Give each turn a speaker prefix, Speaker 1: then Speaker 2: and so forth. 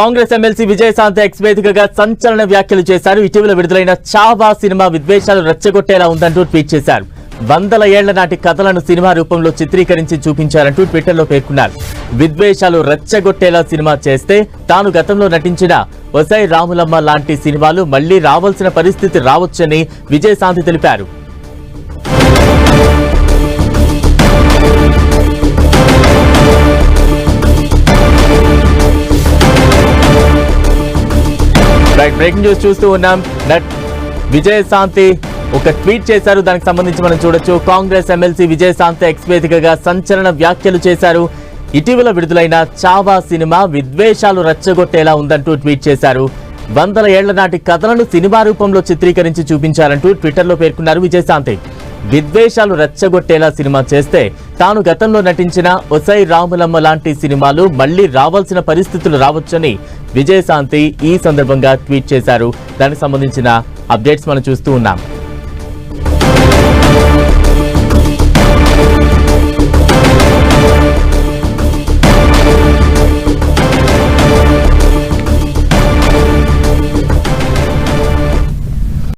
Speaker 1: Congress MLC Vijayashanti X వేదికగా సంచలన వ్యాఖ్యలు చేశారు. ఇటీవల విడుదలైన చావా సినిమా విద్వేషాలు రెచ్చగొట్టేలా ఉందంటూ ట్వీట్ చేశారు. 100 ఏళ్ల నాటి కథలను సినిమా రూపంలో చిత్రీకరించి చూపించారంటూ ట్విట్టర్లో పేర్కొన్నారు. విద్వేషాలు రెచ్చగొట్టేలా సినిమా చేస్తే తాను గతంలో నటించిన ఒసై రాములమ్మ లాంటి సినిమాలు మళ్లీ రావాల్సిన పరిస్థితి రావచ్చని విజయశాంతి తెలిపారు. బ్రేకింగ్ న్యూస్ చూస్తూ ఉన్నాం. విజయశాంతి ఒక ట్వీట్ చేశారు. దానికి సంబంధించి మనం చూడొచ్చు. కాంగ్రెస్ ఎమ్మెల్సీ విజయశాంతి ఎక్స్ వేదికగా సంచలన వ్యాఖ్యలు చేశారు. ఇటీవల విడుదలైన చావా సినిమా విద్వేషాలు రెచ్చగొట్టేలా ఉందంటూ ట్వీట్ చేశారు. 100 ఏళ్ల నాటి కథలను సినిమా రూపంలో చిత్రీకరించి చూపించారంటూ ట్విట్టర్లో పేర్కొన్నారు విజయశాంతి. విద్వేషాలు రెచ్చగొట్టేలా సినిమా చేస్తే తాను గతంలో నటించిన ఒసై రాములమ్మ లాంటి సినిమాలు మళ్లీ రావాల్సిన పరిస్థితులు రావచ్చని విజయశాంతి ఈ సందర్భంగా ట్వీట్ చేశారు. దానికి సంబంధించిన అప్డేట్స్ మనం చూస్తూ ఉన్నాం.